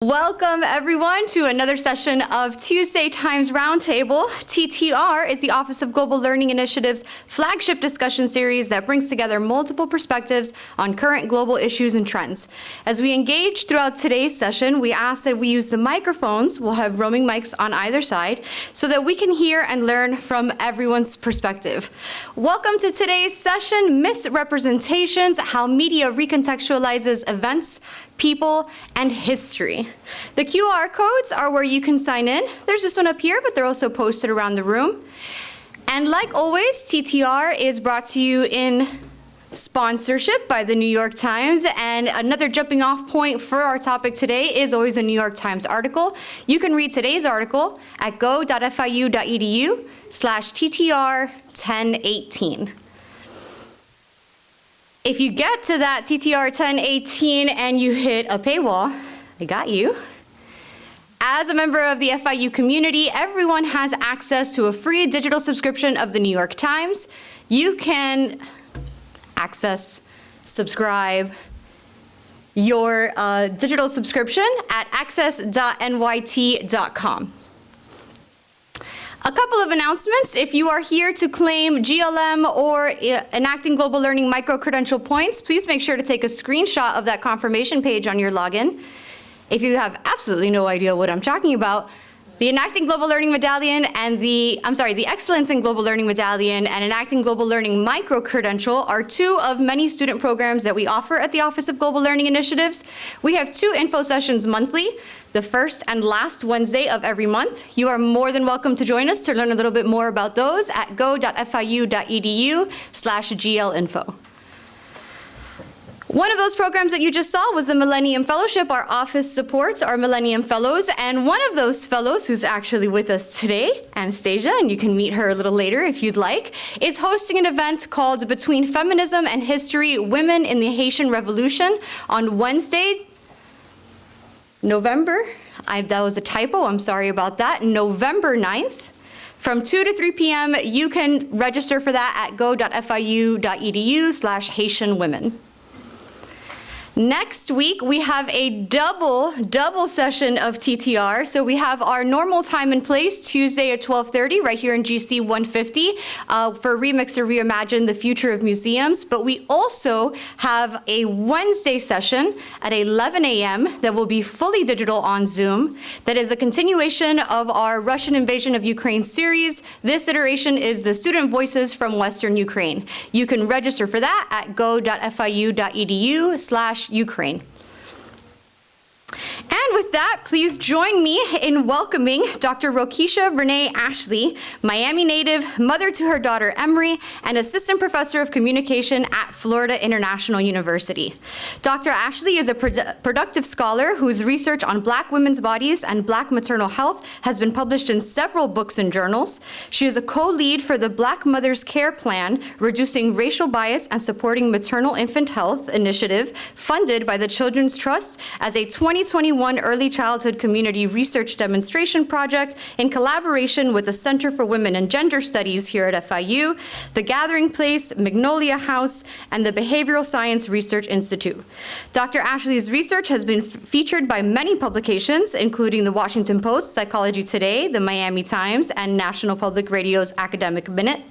Welcome everyone to another session of Tuesday Times Roundtable. TTR is the Office of Global Learning Initiative's flagship discussion series that brings together multiple perspectives on current global issues and trends. As we engage throughout today's session, we ask that we use the microphones, we'll have roaming mics on either side, so that we can hear and learn from everyone's perspective. Welcome to today's session, Misrepresentations, How Media Recontextualizes Events, People, and History. The QR codes are where you can sign in. There's this one up here, but they're also posted around the room. And like always, TTR is brought to you in sponsorship by the New York Times. And another jumping off point for our topic today is always a New York Times article. You can read today's article at go.fiu.edu/TTR1018. If you get to that TTR 1018 and you hit a paywall, I got you. As a member of the FIU community, everyone has access to a free digital subscription of the New York Times. You can access, subscribe your digital subscription at access.nyt.com. A couple of announcements. If you are here to claim GLM or Enacting Global Learning micro-credential points, please make sure to take a screenshot of that confirmation page on your login. If you have absolutely no idea what I'm talking about, the Enacting Global Learning Medallion and the Excellence in Global Learning Medallion and Enacting Global Learning micro-credential are two of many student programs that we offer at the Office of Global Learning Initiatives. We have 2 info sessions monthly, the first and last Wednesday of every month. You are more than welcome to join us to learn a little bit more about those at go.fiu.edu/GLinfo. One of those programs that you just saw was the Millennium Fellowship. Our office supports our Millennium Fellows, and one of those fellows who's actually with us today, Anastasia, and you can meet her a little later if you'd like, is hosting an event called Between Feminism and History, Women in the Haitian Revolution on Wednesday, that was a typo, I'm sorry about that, November 9th. From 2 to 3 p.m., you can register for that at go.fiu.edu/HaitianWomen. Next week, we have a double session of TTR. So we have our normal time and place, Tuesday at 12:30, right here in GC 150, for Remix or Reimagine the Future of Museums. But we also have a Wednesday session at 11 a.m. that will be fully digital on Zoom. That is a continuation of our Russian invasion of Ukraine series. This iteration is the Student Voices from Western Ukraine. You can register for that at go.fiu.edu/Ukraine. And with that, please join me in welcoming Dr. Rokeshia Renee Ashley, Miami native, mother to her daughter Emery, and assistant professor of communication at Florida International University. Dr. Ashley is a productive scholar whose research on Black women's bodies and Black maternal health has been published in several books and journals. She is a co-lead for the Black Mothers Care Plan, Reducing Racial Bias and Supporting Maternal Infant Health initiative, funded by the Children's Trust as a 2021 Early Childhood Community Research Demonstration Project in collaboration with the Center for Women and Gender Studies here at FIU, the Gathering Place, Magnolia House, and the Behavioral Science Research Institute. Dr. Ashley's research has been featured by many publications, including the Washington Post, Psychology Today, the Miami Times, and National Public Radio's Academic Minute.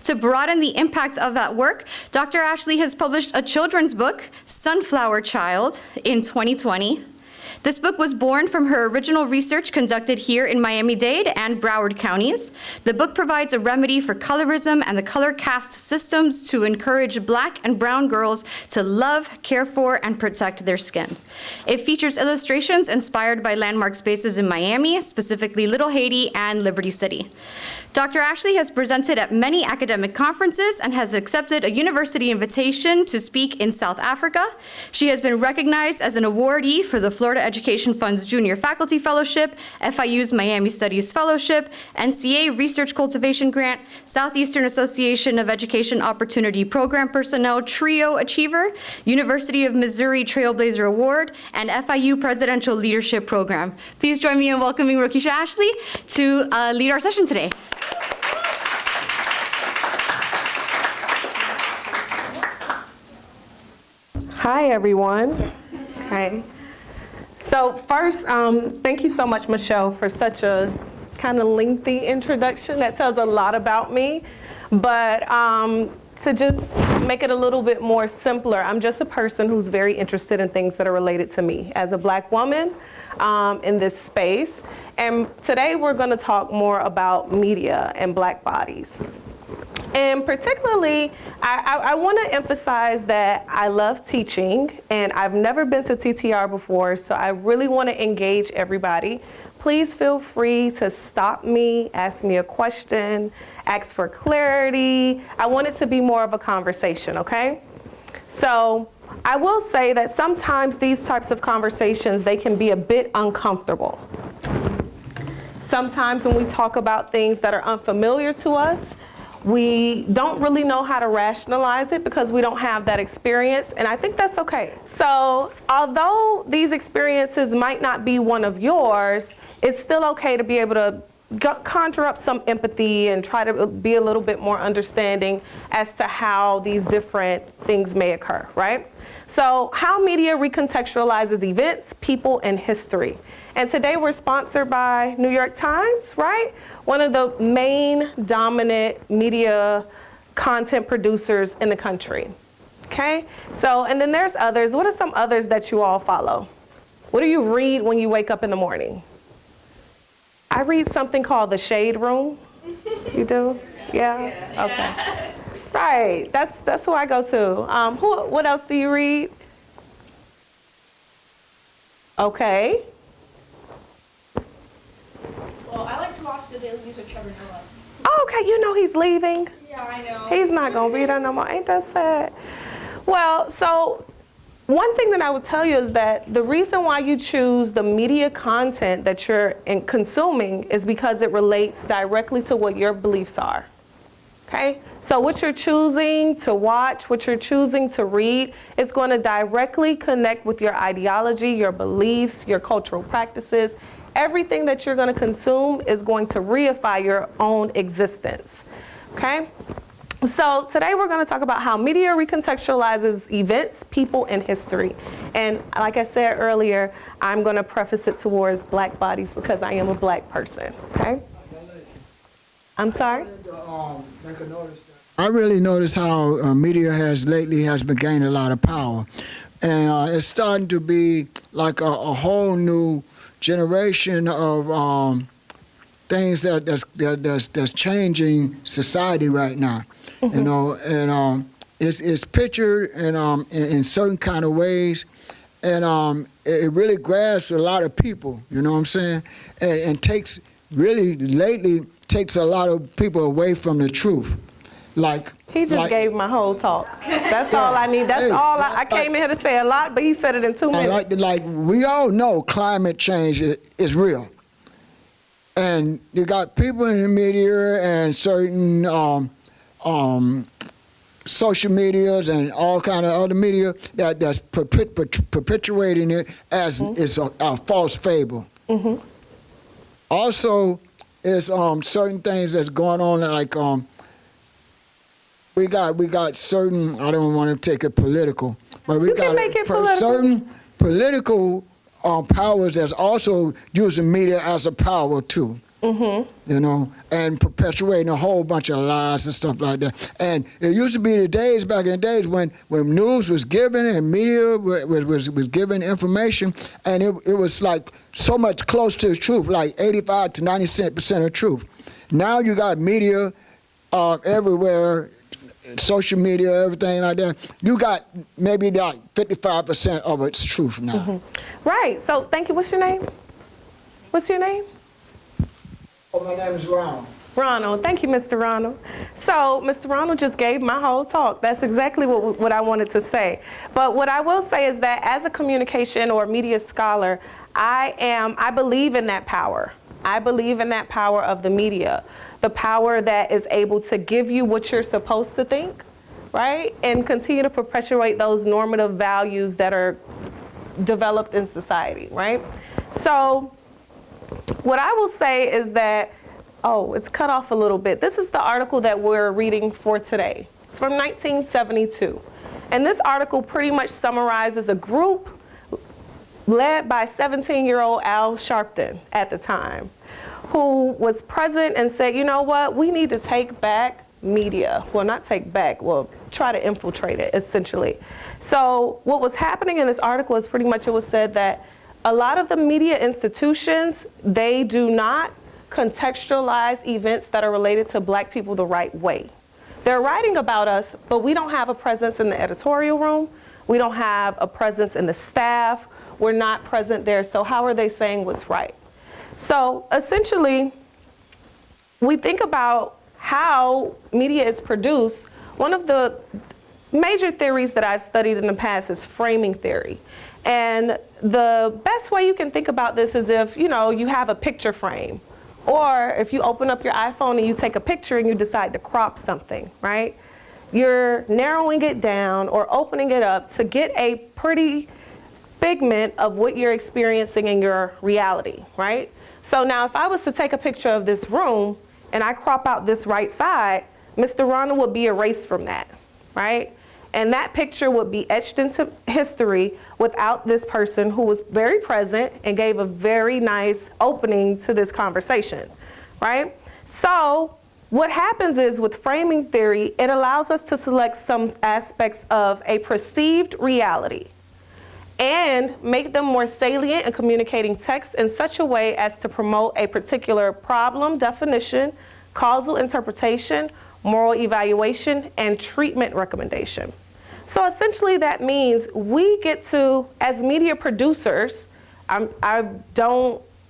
To broaden the impact of that work, Dr. Ashley has published a children's book, Sunflower Child, in 2020. This book was born from her original research conducted here in Miami-Dade and Broward counties. The book provides a remedy for colorism and the color caste systems to encourage Black and brown girls to love, care for, and protect their skin. It features illustrations inspired by landmark spaces in Miami, specifically Little Haiti and Liberty City. Dr. Ashley has presented at many academic conferences and has accepted a university invitation to speak in South Africa. She has been recognized as an awardee for the Florida Education Fund's Junior Faculty Fellowship, FIU's Miami Studies Fellowship, NCA Research Cultivation Grant, Southeastern Association of Education Opportunity Program Personnel Trio Achiever, University of Missouri Trailblazer Award, and FIU Presidential Leadership Program. Please join me in welcoming Rokeshia Ashley to lead our session today. Hi, everyone. Hi. So first, thank you so much, Michelle, for such a kind of lengthy introduction. That tells a lot about me. But to just make it a little bit more simpler, I'm just a person who's very interested in things that are related to me as a Black woman in this space. And today we're going to talk more about media and Black bodies. And particularly, I want to emphasize that I love teaching, and I've never been to TTR before, so I really want to engage everybody. Please feel free to stop me, ask me a question, ask for clarity. I want it to be more of a conversation, okay? So I will say that sometimes these types of conversations, they can be a bit uncomfortable. Sometimes when we talk about things that are unfamiliar to us, we don't really know how to rationalize it because we don't have that experience, and I think that's okay. So although these experiences might not be one of yours, it's still okay to be able to conjure up some empathy and try to be a little bit more understanding as to how these different things may occur, right? So how media recontextualizes events, people, and history. And today we're sponsored by New York Times, right? One of the main dominant media content producers in the country, okay? So, and then there's others. What are some others that you all follow? What do you read when you wake up in the morning? I read something called The Shade Room. You do? Yeah? Okay. Right, that's who I go to. What else do you read? Okay. Well, I like to watch the Daily News with Trevor Noah. Oh, okay, you know he's leaving. Yeah, I know. He's not gonna be there no more. Ain't that sad? Well, so one thing that I would tell you is that the reason why you choose the media content that you're consuming is because it relates directly to what your beliefs are. Okay? So what you're choosing to watch, what you're choosing to read, is going to directly connect with your ideology, your beliefs, your cultural practices. Everything that you're going to consume is going to reify your own existence. Okay? So today we're going to talk about how media recontextualizes events, people, and history. And like I said earlier, I'm going to preface it towards Black bodies because I am a Black person. Okay? I'm sorry? I really noticed how media has been gaining a lot of power. And it's starting to be like a whole new generation of things that's changing society right now. Mm-hmm. You know, and it's pictured in certain kind of ways, and it really grabs a lot of people. You know what I'm saying? And takes a lot of people away from the truth. Like he just gave my whole talk. That's all I need. That's all I came in here to say a lot, but he said it in 2 minutes. Like we all know, climate change is real, and you got people in the media and certain social medias and all kind of other media that's perpetuating it as it's a false fable. Mm-hmm. Also, it's certain things that's going on like we got certain, I don't want to take it political, but we got certain political powers that's also using media as a power too. Mm-hmm. You know, and perpetuating a whole bunch of lies and stuff like that. And it used to be the days, back in the days, when news was given and media was given information, and it was like so much close to the truth, like 85 to 90% of truth. Now you got media everywhere, social media, everything like that. You got maybe like 55% of it's truth now. Mm-hmm. Right. So thank you. What's your name? What's your name? Oh, my name is Ronald. Ronald. Thank you, Mr. Ronald. So Mr. Ronald just gave my whole talk. That's exactly what I wanted to say. But what I will say is that as a communication or media scholar, I believe in that power. I believe in that power of the media, the power that is able to give you what you're supposed to think, right? And continue to perpetuate those normative values that are developed in society, right? So what I will say is that, oh, it's cut off a little bit. This is the article that we're reading for today. It's from 1972. And this article pretty much summarizes a group led by 17-year-old Al Sharpton at the time, who was present and said, you know what, we need to take back media. Well, not take back, well, try to infiltrate it, essentially. So what was happening in this article is pretty much it was said that a lot of the media institutions, they do not contextualize events that are related to Black people the right way. They're writing about us, but we don't have a presence in the editorial room. We don't have a presence in the staff. We're not present there, so how are they saying what's right? So essentially, we think about how media is produced. One of the major theories that I've studied in the past is framing theory. And the best way you can think about this is if, you know, you have a picture frame, or if you open up your iPhone and you take a picture and you decide to crop something, right? You're narrowing it down or opening it up to get a pretty figment of what you're experiencing in your reality, right? So now if I was to take a picture of this room and I crop out this right side, Mr. Ronald would be erased from that, right? And that picture would be etched into history without this person who was very present and gave a very nice opening to this conversation, right? So what happens is with framing theory, it allows us to select some aspects of a perceived reality and make them more salient in communicating text in such a way as to promote a particular problem definition, causal interpretation, moral evaluation, and treatment recommendation. So essentially that means we get to, as media producers, I'm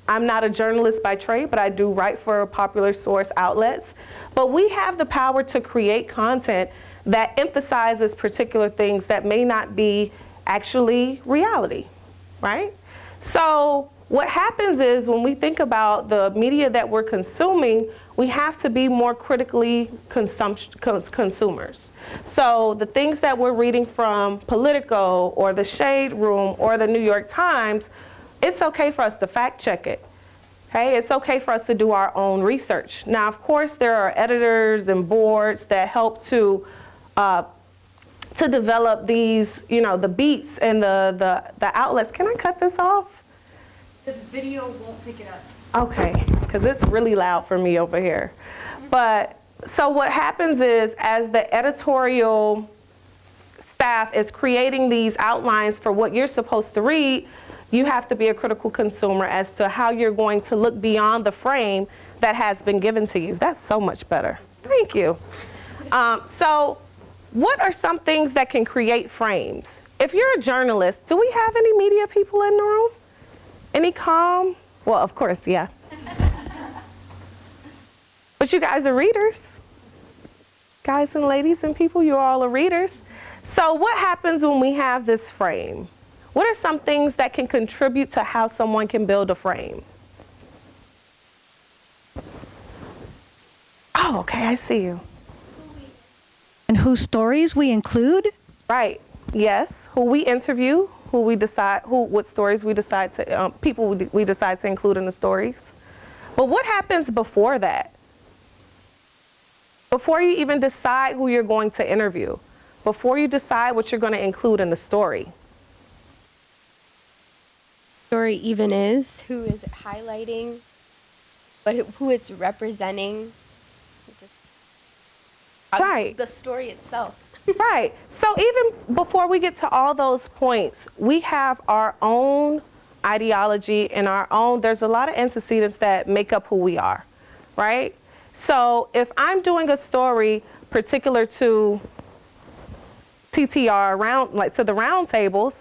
not a journalist by trade, but I do write for popular source outlets, but we have the power to create content that emphasizes particular things that may not be actually reality, right? So what happens is when we think about the media that we're consuming, we have to be more critically consumers. So the things that we're reading from Politico or the Shade Room or the New York Times, it's okay for us to fact check it. Okay? It's okay for us to do our own research. Now, of course, there are editors and boards that help to develop these, you know, the beats and the outlets. Can I cut this off? The video won't pick it up. Okay, because it's really loud for me over here. But so what happens is, as the editorial staff is creating these outlines for what you're supposed to read, you have to be a critical consumer as to how you're going to look beyond the frame that has been given to you. That's so much better. Thank you. So what are some things that can create frames? If you're a journalist, do we have any media people in the room? Any calm? Well, of course, yeah. But you guys are readers. Guys and ladies and people, you all are readers. So what happens when we have this frame? What are some things that can contribute to how someone can build a frame? Oh, okay, I see you. And whose stories we include? Right, yes. Who we interview, who we decide, what stories we decide to, people we decide to include in the stories. But what happens before that? Before you even decide who you're going to interview, before you decide what you're going to include in the story. Story even is, who is it highlighting, but who it's representing, just right. The story itself. Right. So even before we get to all those points, we have our own ideology and our own, there's a lot of antecedents that make up who we are, right? So if I'm doing a story particular to TTR, like to the roundtables,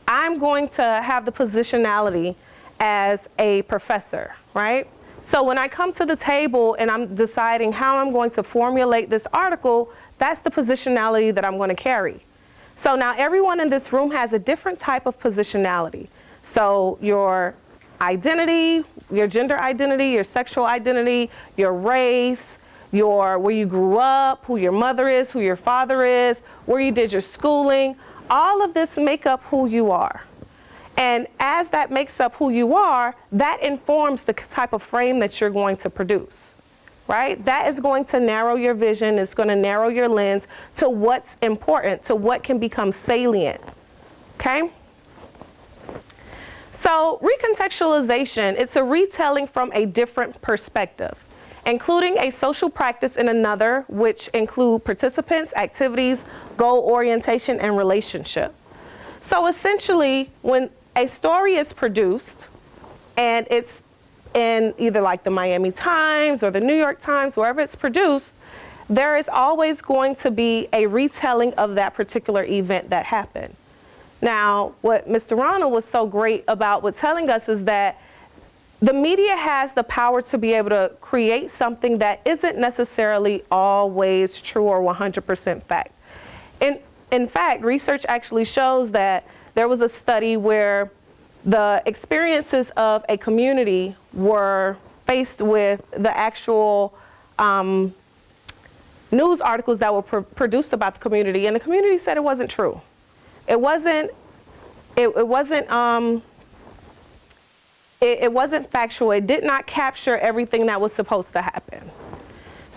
I'm going to have the positionality as a professor, right? So when I come to the table and I'm deciding how I'm going to formulate this article, that's the positionality that I'm going to carry. So now everyone in this room has a different type of positionality. So your identity, your gender identity, your sexual identity, your race, where you grew up, who your mother is, who your father is, where you did your schooling, all of this make up who you are. And as that makes up who you are, that informs the type of frame that you're going to produce, right? That is going to narrow your vision. It's going to narrow your lens to what's important, to what can become salient, okay? So recontextualization, it's a retelling from a different perspective, including a social practice in another, which include participants, activities, goal orientation, and relationship. So essentially, when a story is produced and it's in either like the Miami Times or the New York Times, wherever it's produced, there is always going to be a retelling of that particular event that happened. Now, what Mr. Ronald was so great about with telling us is that the media has the power to be able to create something that isn't necessarily always true or 100% fact. In fact, research actually shows that there was a study where the experiences of a community were faced with the actual news articles that were produced about the community, and the community said it wasn't true. It wasn't factual. It did not capture everything that was supposed to happen.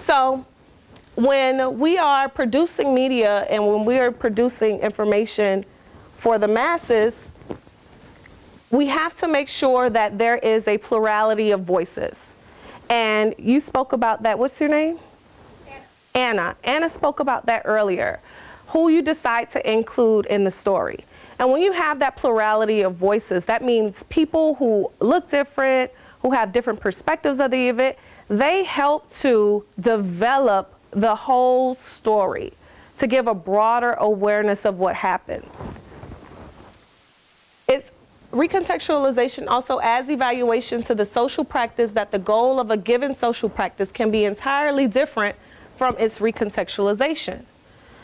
So when we are producing media and when we are producing information for the masses, we have to make sure that there is a plurality of voices. And you spoke about that. What's your name? Anna. Anna spoke about that earlier. Who you decide to include in the story. And when you have that plurality of voices, that means people who look different, who have different perspectives of the event, they help to develop the whole story, to give a broader awareness of what happened. Recontextualization also adds evaluation to the social practice, that the goal of a given social practice can be entirely different from its recontextualization.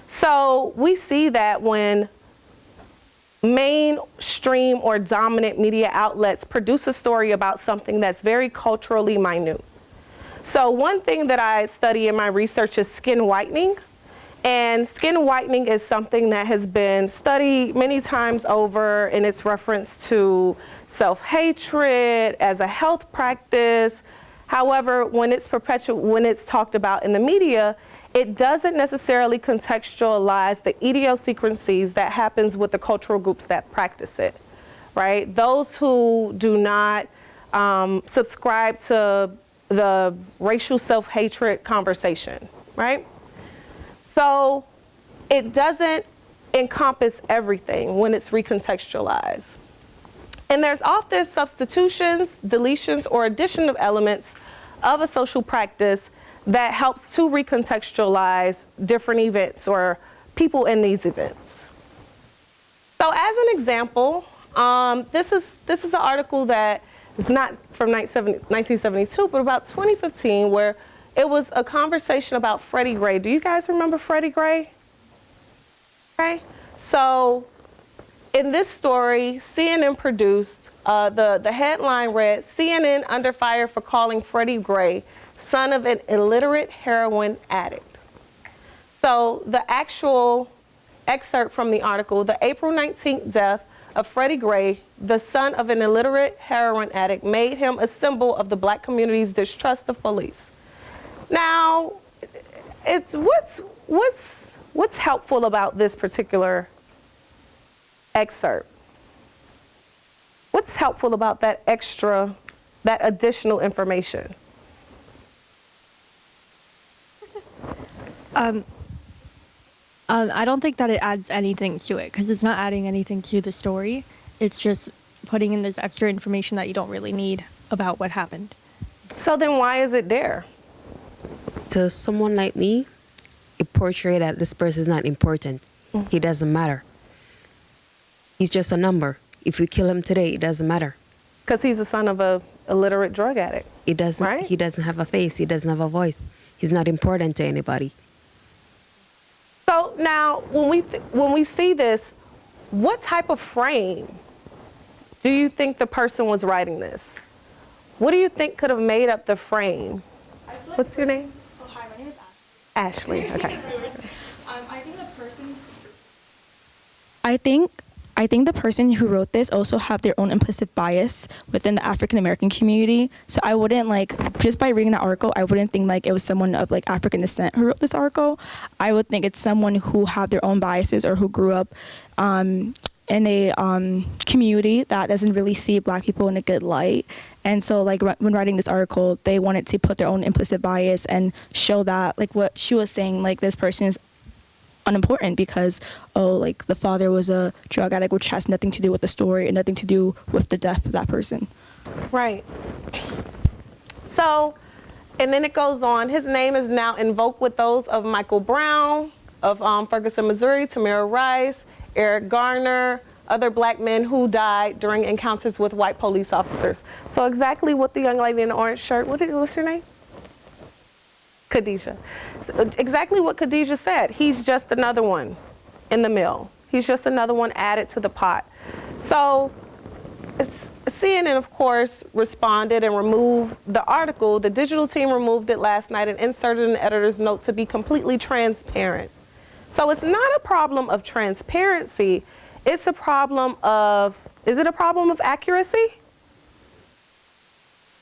So we see that when mainstream or dominant media outlets produce a story about something that's very culturally minute. So one thing that I study in my research is skin whitening. And skin whitening is something that has been studied many times over in its reference to self-hatred as a health practice. However, when it's talked about in the media, it doesn't necessarily contextualize the idiosyncrasies that happens with the cultural groups that practice it, right? Those who do not subscribe to the racial self-hatred conversation, right? So it doesn't encompass everything when it's recontextualized. And there's often substitutions, deletions, or addition of elements of a social practice that helps to recontextualize different events or people in these events. So as an example, this is an article that is not from 1972, but about 2015, where it was a conversation about Freddie Gray. Do you guys remember Freddie Gray? Okay. So in this story, CNN produced, the headline read, CNN under fire for calling Freddie Gray son of an illiterate heroin addict. So the actual excerpt from the article, the April 19th death of Freddie Gray, the son of an illiterate heroin addict, made him a symbol of the black community's distrust of police. Now, what's helpful about this particular excerpt? What's helpful about that additional information? I don't think that it adds anything to it, because it's not adding anything to the story. It's just putting in this extra information that you don't really need about what happened. So then why is it there? To someone like me, it portrays that this person is not important. Mm-hmm. He doesn't matter. He's just a number. If you kill him today, it doesn't matter. Because he's the son of a illiterate drug addict. He doesn't. Right? He doesn't have a face. He doesn't have a voice. He's not important to anybody. So now, when we see this, what type of frame do you think the person was writing this? What do you think could have made up the frame? What's your name? Oh, hi, my name is Ashley. Okay. I think the person. I think the person who wrote this also have their own implicit bias within the African American community. So I wouldn't just by reading that article, I wouldn't think it was someone of African descent who wrote this article. I would think it's someone who have their own biases or who grew up in a community that doesn't really see Black people in a good light. And so, like, when writing this article, they wanted to put their own implicit bias and show that, like, what she was saying, like, this person is unimportant because, oh, like, the father was a drug addict, which has nothing to do with the story and nothing to do with the death of that person. Right. So, and then it goes on. His name is now invoked with those of Michael Brown, of Ferguson, Missouri, Tamir Rice, Eric Garner, other Black men who died during encounters with white police officers. So exactly what the young lady in the orange shirt, what's her name? Khadijah. So exactly what Khadijah said. He's just another one in the mill. He's just another one added to the pot. So CNN, of course, responded and removed the article. The digital team removed it last night and inserted an editor's note to be completely transparent. So it's not a problem of transparency. It's a problem of, is it a problem of accuracy?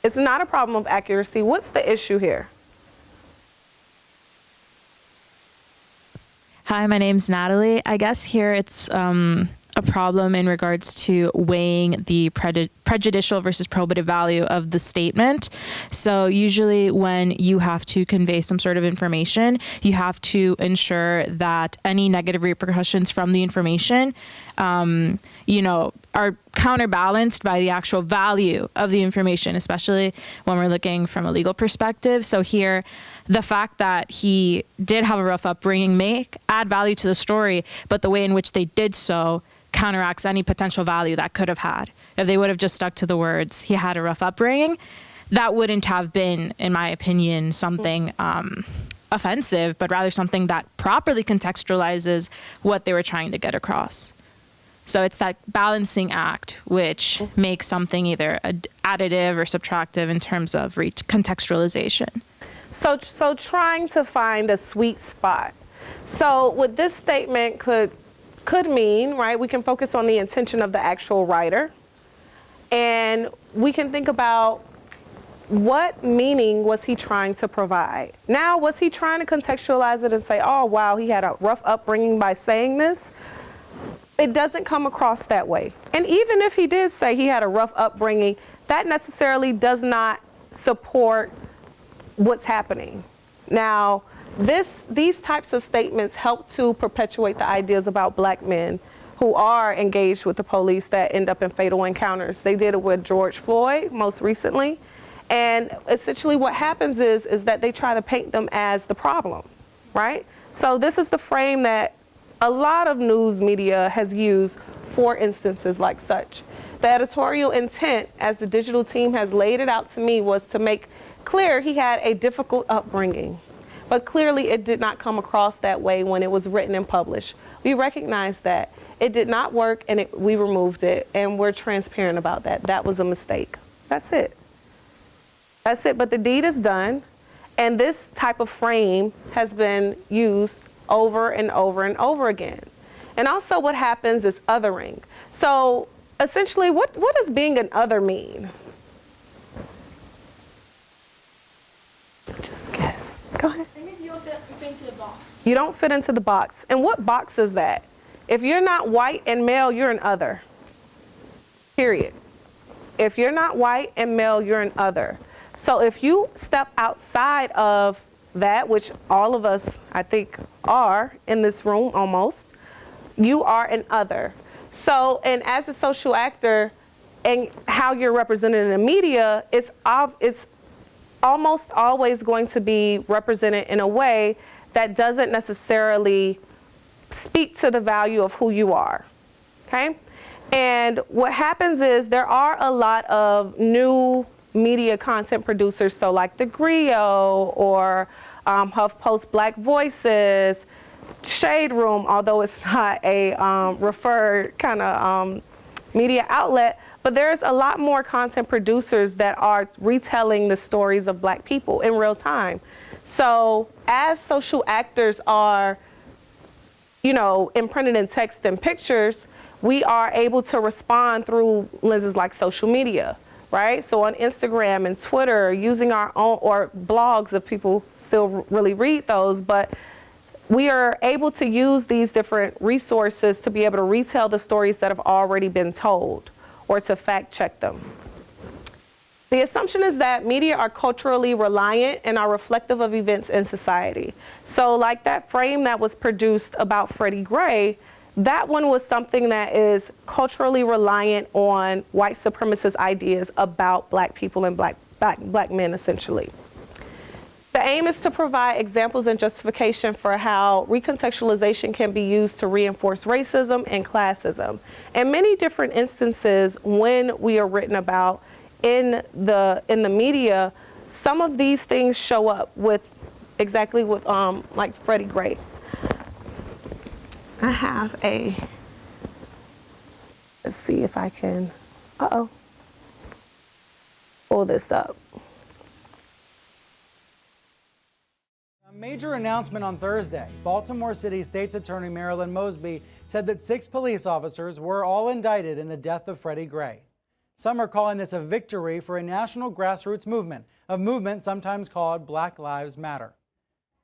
It's not a problem of accuracy. What's the issue here? Hi, my name's Natalie. I guess here it's a problem in regards to weighing the prejudicial versus probative value of the statement. So usually when you have to convey some sort of information, you have to ensure that any negative repercussions from the information, are counterbalanced by the actual value of the information, especially when we're looking from a legal perspective. So here, the fact that he did have a rough upbringing may add value to the story, but the way in which they did so counteracts any potential value that could have had. If they would have just stuck to the words, he had a rough upbringing, that wouldn't have been, in my opinion, something offensive, but rather something that properly contextualizes what they were trying to get across. So it's that balancing act which makes something either additive or subtractive in terms of contextualization. So trying to find a sweet spot. So what this statement could mean, right, we can focus on the intention of the actual writer, and we can think about what meaning was he trying to provide. Now, was he trying to contextualize it and say, oh, wow, he had a rough upbringing by saying this? It doesn't come across that way. And even if he did say he had a rough upbringing, that necessarily does not support what's happening. Now, these types of statements help to perpetuate the ideas about Black men who are engaged with the police that end up in fatal encounters. They did it with George Floyd most recently. And essentially what happens is that they try to paint them as the problem, right? So this is the frame that a lot of news media has used for instances like such. The editorial intent, as the digital team has laid it out to me, was to make clear he had a difficult upbringing. But clearly it did not come across that way when it was written and published. We recognize that. It did not work, and we removed it, and we're transparent about that. That was a mistake. That's it. That's it, but the deed is done, and this type of frame has been used over and over and over again. And also what happens is othering. So essentially, what does being an other mean? Just guess. Go ahead. I mean, you don't fit into the box. You don't fit into the box. And what box is that? If you're not white and male, you're an other. Period. If you're not white and male, you're an other. So if you step outside of that, which all of us, I think, are in this room almost, you are an other. So, and as a social actor and how you're represented in the media, it's almost always going to be represented in a way that doesn't necessarily speak to the value of who you are, okay? And what happens is there are a lot of new media content producers, so like The Griot or HuffPost Black Voices, Shade Room, although it's not a referred kind of media outlet, but there's a lot more content producers that are retelling the stories of Black people in real time. So as social actors are, imprinted in text and pictures, we are able to respond through lenses like social media, right? So on Instagram and Twitter, using our own, or blogs if people still really read those, but we are able to use these different resources to be able to retell the stories that have already been told or to fact check them. The assumption is that media are culturally reliant and are reflective of events in society. So like that frame that was produced about Freddie Gray, that one was something that is culturally reliant on white supremacist ideas about black people and black men, essentially. The aim is to provide examples and justification for how recontextualization can be used to reinforce racism and classism. In many different instances, when we are written about in the media, some of these things show up with exactly with like Freddie Gray. I have let's see if I can, pull this up. A major announcement on Thursday. Baltimore City State's Attorney Marilyn Mosby said that 6 police officers were all indicted in the death of Freddie Gray. Some are calling this a victory for a national grassroots movement, a movement sometimes called Black Lives Matter.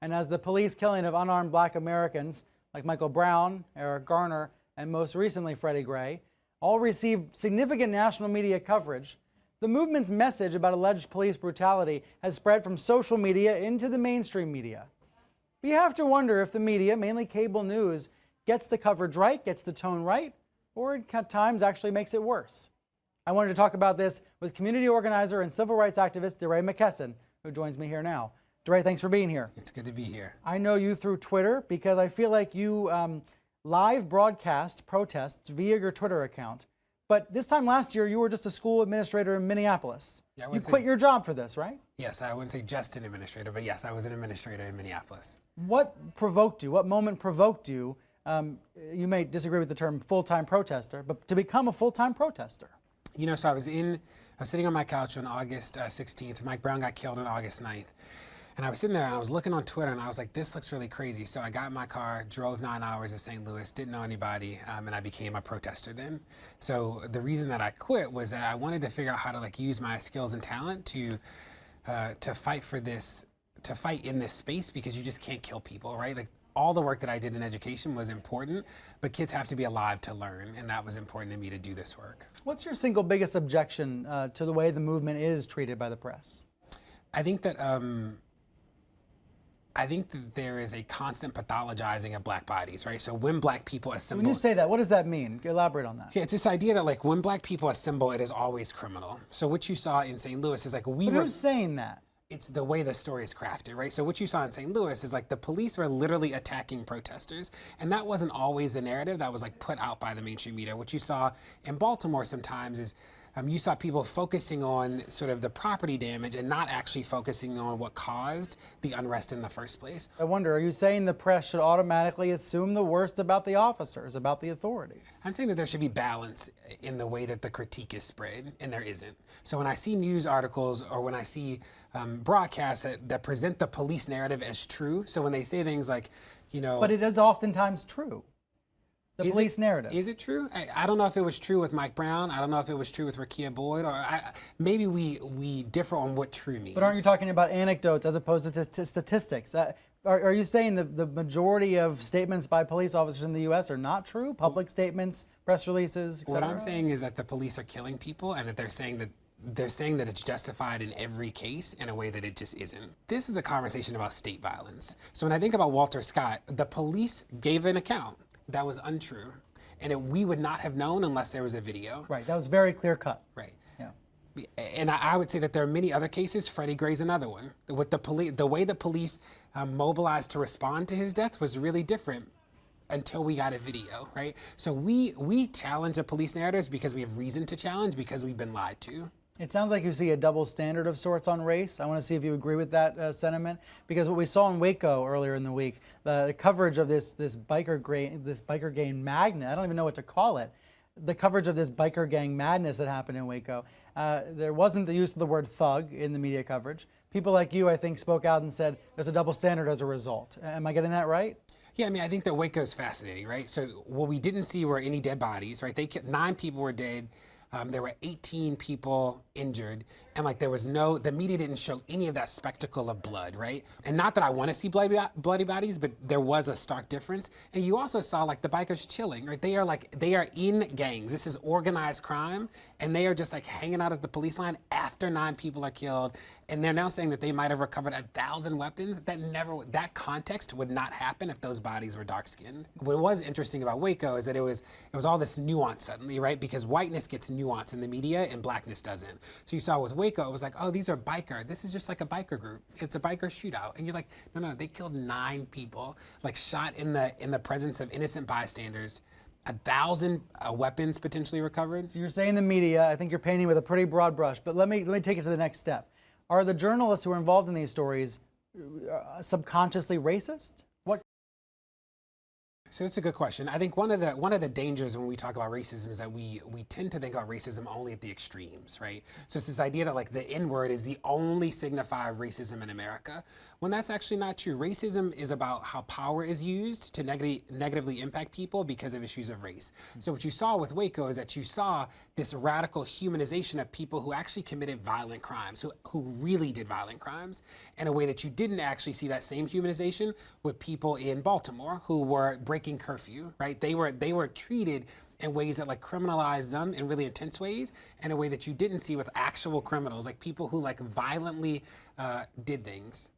And as the police killing of unarmed black Americans like Michael Brown, Eric Garner, and most recently Freddie Gray, all received significant national media coverage, the movement's message about alleged police brutality has spread from social media into the mainstream media. But you have to wonder if the media, mainly cable news, gets the coverage right, gets the tone right, or at times actually makes it worse. I wanted to talk about this with community organizer and civil rights activist DeRay McKesson, who joins me here now. DeRay, thanks for being here. It's good to be here. I know you through Twitter because I feel like you live broadcast protests via your Twitter account. But this time last year, you were just a school administrator in Minneapolis. Yeah, you quit your job for this, right? Yes, I wouldn't say just an administrator, but yes, I was an administrator in Minneapolis. What provoked you? What moment provoked you? You may disagree with the term full-time protester, but to become a full-time protester. You know, so I was sitting on my couch on August 16th. Mike Brown got killed on August 9th. And I was sitting there and I was looking on Twitter and I was like, this looks really crazy. So I got in my car, drove 9 hours to St. Louis, didn't know anybody, and I became a protester then. So the reason that I quit was that I wanted to figure out how to use my skills and talent to fight for this, to fight in this space, because you just can't kill people, right? Like, all the work that I did in education was important, but kids have to be alive to learn, and that was important to me to do this work. What's your single biggest objection to the way the movement is treated by the press? I think that there is a constant pathologizing of black bodies, right? So when black people assemble... When you say that, what does that mean? Elaborate on that. Yeah, it's this idea that when black people assemble, it is always criminal. So what you saw in St. Louis is who's saying that? It's the way the story is crafted, right? So what you saw in St. Louis is the police were literally attacking protesters, and that wasn't always the narrative that was put out by the mainstream media. What you saw in Baltimore sometimes is you saw people focusing on sort of the property damage and not actually focusing on what caused the unrest in the first place. I wonder, are you saying the press should automatically assume the worst about the officers, about the authorities? I'm saying that there should be balance in the way that the critique is spread, and there isn't. So when I see news articles or when I see broadcasts that present the police narrative as true, so when they say things like, But it is oftentimes true. The police narrative. Is it true? I don't know if it was true with Mike Brown. I don't know if it was true with Rokeshia Boyd. Or maybe we differ on what true means. But aren't you talking about anecdotes as opposed to statistics? Are you saying the majority of statements by police officers in the U.S. are not true? Public statements, press releases, etc.? What I'm saying is that the police are killing people, and that they're saying that it's justified in every case in a way that it just isn't. This is a conversation about state violence. So when I think about Walter Scott, the police gave an account that was untrue, and we would not have known unless there was a video. Right, that was very clear cut. Right. Yeah. And I would say that there are many other cases. Freddie Gray's another one. With the way the police mobilized to respond to his death was really different until we got a video, right? So we challenge the police narratives because we have reason to challenge, because we've been lied to. It sounds like you see a double standard of sorts on race. I want to see if you agree with that sentiment, because what we saw in Waco earlier in the week, the coverage of this biker gang magnet, I don't even know what to call it, the coverage of this biker gang madness that happened in Waco, there wasn't the use of the word thug in the media coverage. People like you, I think, spoke out and said there's a double standard as a result. Am I getting that right? Yeah, I mean, I think that Waco is fascinating, right? So what we didn't see were any dead bodies, right? 9 people were dead. There were 18 people injured, and like the media didn't show any of that spectacle of blood, right? And not that I want to see bloody bodies, but there was a stark difference. And you also saw like the bikers chilling, right? They are in gangs. This is organized crime, and they are just like hanging out at the police line after 9 people are killed. And they're now saying that they might have recovered 1,000 weapons. That context would not happen if those bodies were dark-skinned. What was interesting about Waco is that it was all this nuance suddenly, right? Because whiteness gets nuance in the media and blackness doesn't. So you saw with Waco, it was like, oh, these are this is just like a biker group. It's a biker shootout. And you're like, no, they killed 9 people, like shot in the presence of innocent bystanders. 1,000 weapons potentially recovered. So you're saying the media, I think you're painting with a pretty broad brush, but let me take it to the next step. Are the journalists who are involved in these stories subconsciously racist? So that's a good question. I think one of the dangers when we talk about racism is that we tend to think about racism only at the extremes, right? So it's this idea that like the N-word is the only signifier of racism in America, when that's actually not true. Racism is about how power is used to negatively impact people because of issues of race. So what you saw with Waco is that you saw this radical humanization of people who actually committed violent crimes, who really did violent crimes, in a way that you didn't actually see that same humanization with people in Baltimore who were breaking curfew, right? They were treated in ways that like criminalized them in really intense ways, in a way that you didn't see with actual criminals, like people who like violently did things.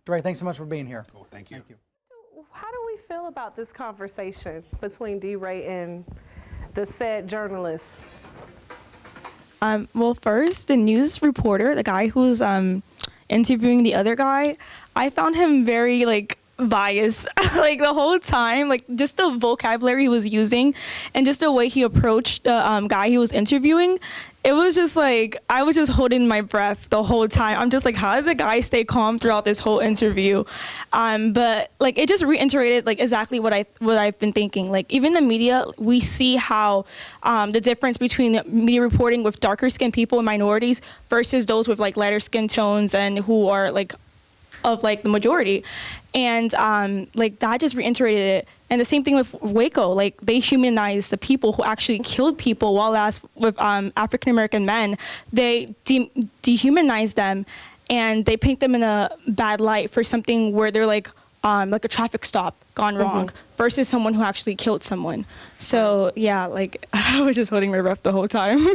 DeRay, thanks so much for being here. Cool, thank you. Thank you. How do we feel about this conversation between DeRay and the said journalist? Well, first, the news reporter, the guy who's interviewing the other guy, I found him very biased like the whole time, like just the vocabulary he was using and just the way he approached the guy he was interviewing. It was just like, I was just holding my breath the whole time. I'm just like, how did the guy stay calm throughout this whole interview? But like, it just reiterated like exactly what I've been thinking. Like even the media, we see how the difference between the media reporting with darker skinned people and minorities versus those with like lighter skin tones and who are like of like the majority. And like that just reiterated it. And the same thing with Waco, like they humanized the people who actually killed people, while as with African-American men, they dehumanize them and they paint them in a bad light for something where they're like a traffic stop gone wrong versus someone who actually killed someone. So yeah, like I was just holding my breath the whole time.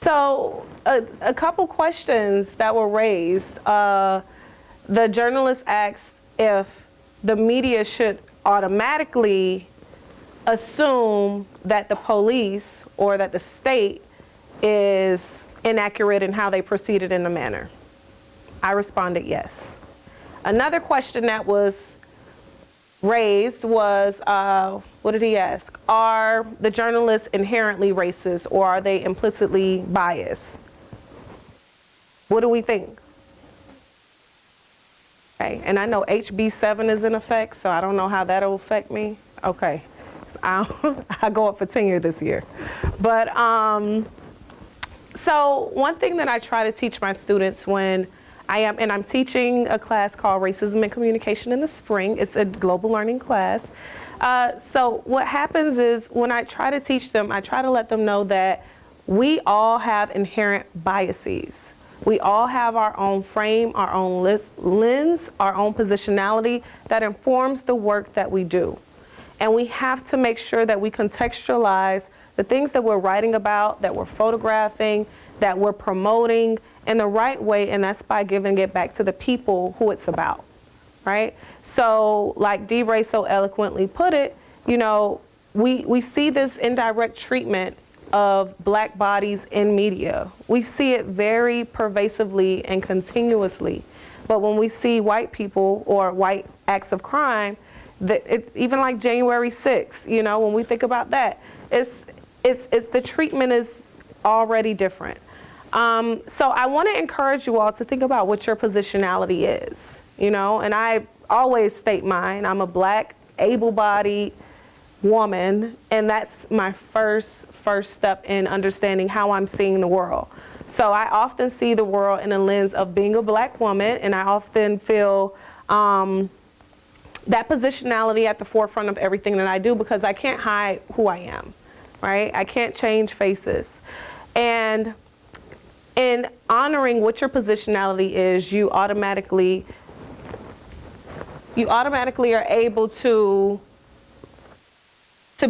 So a couple questions that were raised. The journalist asked if the media should automatically assume that the police or that the state is inaccurate in how they proceeded in the manner. I responded yes. Another question that was raised was, what did he ask? Are the journalists inherently racist or are they implicitly biased? What do we think? Okay, and I know HB7 is in effect, so I don't know how that'll affect me. Okay, I go up for tenure this year. But so one thing that I try to teach my students when I'm teaching a class called Racism and Communication in the spring. It's a global learning class. So what happens is when I try to teach them, I try to let them know that we all have inherent biases. We all have our own frame, our own lens, our own positionality that informs the work that we do. And we have to make sure that we contextualize the things that we're writing about, that we're photographing, that we're promoting in the right way, and that's by giving it back to the people who it's about, right? So like DeRay so eloquently put it, you know, we see this indirect treatment of black bodies in media. We see it very pervasively and continuously. But when we see white people or white acts of crime, even like January 6th, you know, when we think about that, it's the treatment is already different. So I want to encourage you all to think about what your positionality is, you know, and I always state mine. I'm a black, able-bodied woman, and that's my first step in understanding how I'm seeing the world. So I often see the world in a lens of being a black woman, and I often feel that positionality at the forefront of everything that I do because I can't hide who I am, right? I can't change faces. And in honoring what your positionality is, you automatically are able to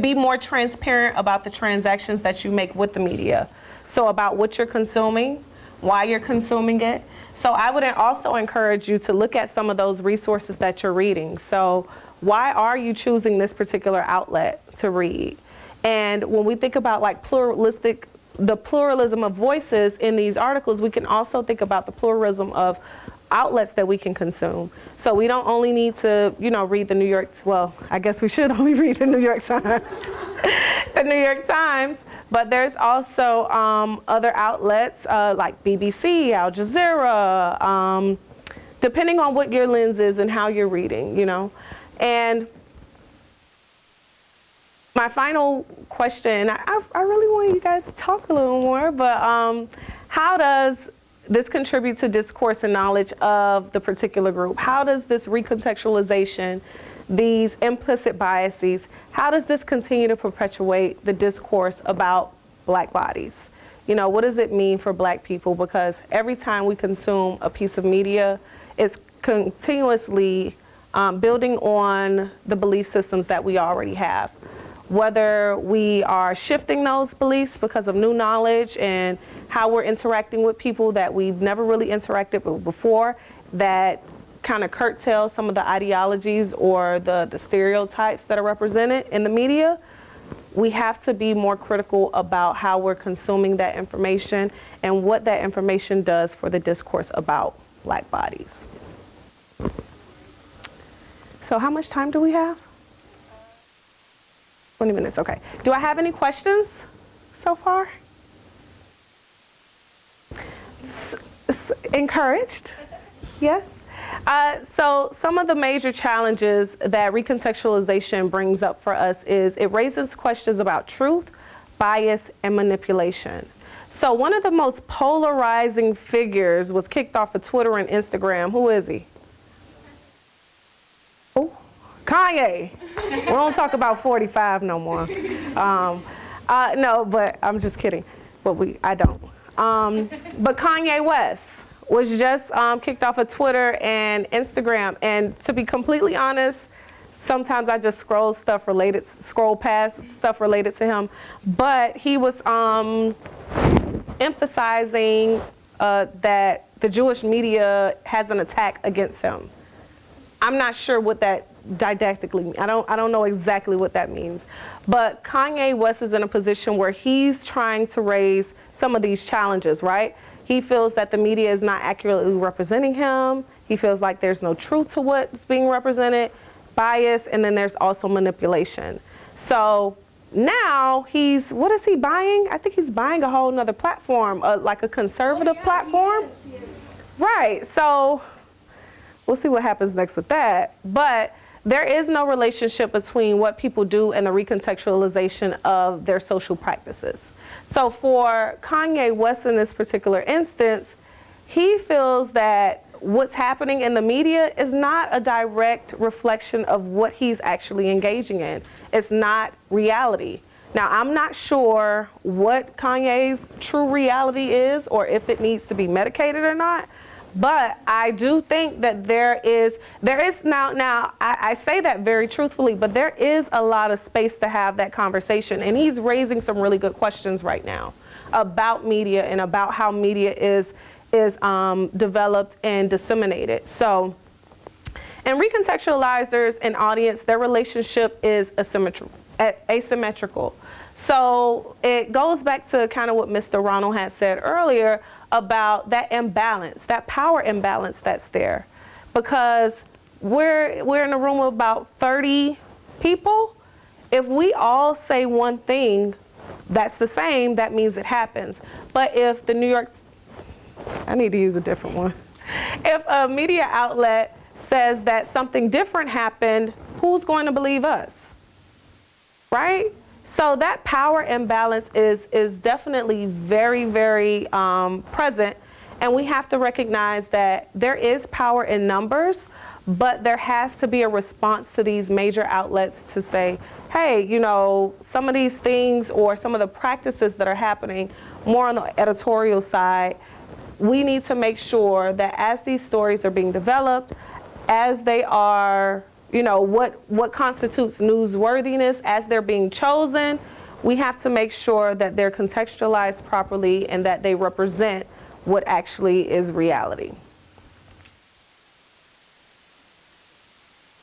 be more transparent about the transactions that you make with the media. So about what you're consuming, why you're consuming it. So I would also encourage you to look at some of those resources that you're reading. So why are you choosing this particular outlet to read? And when we think about like the pluralism of voices in these articles, we can also think about the pluralism of outlets that we can consume. So we don't only need to, read the New York, well, I guess we should only read the New York Times, the New York Times, but there's also other outlets like BBC, Al Jazeera, depending on what your lens is and how you're reading, And my final question, I really want you guys to talk a little more, but how does this contribute to discourse and knowledge of the particular group? How does this recontextualization, these implicit biases, how does this continue to perpetuate the discourse about Black bodies? What does it mean for Black people? Because every time we consume a piece of media, it's continuously building on the belief systems that we already have. Whether we are shifting those beliefs because of new knowledge and how we're interacting with people that we've never really interacted with before, that kind of curtail some of the ideologies or the stereotypes that are represented in the media, we have to be more critical about how we're consuming that information and what that information does for the discourse about Black bodies. So how much time do we have? 20 minutes, okay. Do I have any questions so far? Encouraged? Yes? So some of the major challenges that recontextualization brings up for us is it raises questions about truth, bias, and manipulation. So one of the most polarizing figures was kicked off of Twitter and Instagram. Who is he? Oh, Kanye. We don't talk about 45 no more. No, but I'm just kidding. But I don't. But Kanye West was just kicked off of Twitter and Instagram. And to be completely honest, sometimes I just scroll past stuff related to him. But he was emphasizing that the Jewish media has an attack against him. I'm not sure what that didactically means. I don't know exactly what that means. But Kanye West is in a position where he's trying to raise some of these challenges, right? He feels that the media is not accurately representing him. He feels like there's no truth to what's being represented, bias, and then there's also manipulation. So now what is he buying? I think he's buying a whole nother platform, like a conservative platform. He is. Right, so we'll see what happens next with that. But there is no relationship between what people do and the recontextualization of their social practices. So for Kanye West in this particular instance, he feels that what's happening in the media is not a direct reflection of what he's actually engaging in. It's not reality. Now, I'm not sure what Kanye's true reality is or if it needs to be medicated or not. But I do think that there is now I say that very truthfully, but there is a lot of space to have that conversation. And he's raising some really good questions right now about media and about how media is developed and disseminated. So, and recontextualizers and audience, their relationship is asymmetrical. So it goes back to kind of what Mr. Ronald had said earlier about that imbalance, that power imbalance that's there. Because we're in a room of about 30 people. If we all say one thing that's the same, that means it happens. But if the New York, I need to use a different one. If a media outlet says that something different happened, who's going to believe us? Right? So that power imbalance is definitely very, very present. And we have to recognize that there is power in numbers, but there has to be a response to these major outlets to say, hey, some of these things or some of the practices that are happening more on the editorial side we need to make sure that as these stories are being developed, as they are, you know, what constitutes newsworthiness, as they're being chosen, we have to make sure that they're contextualized properly and that they represent what actually is reality.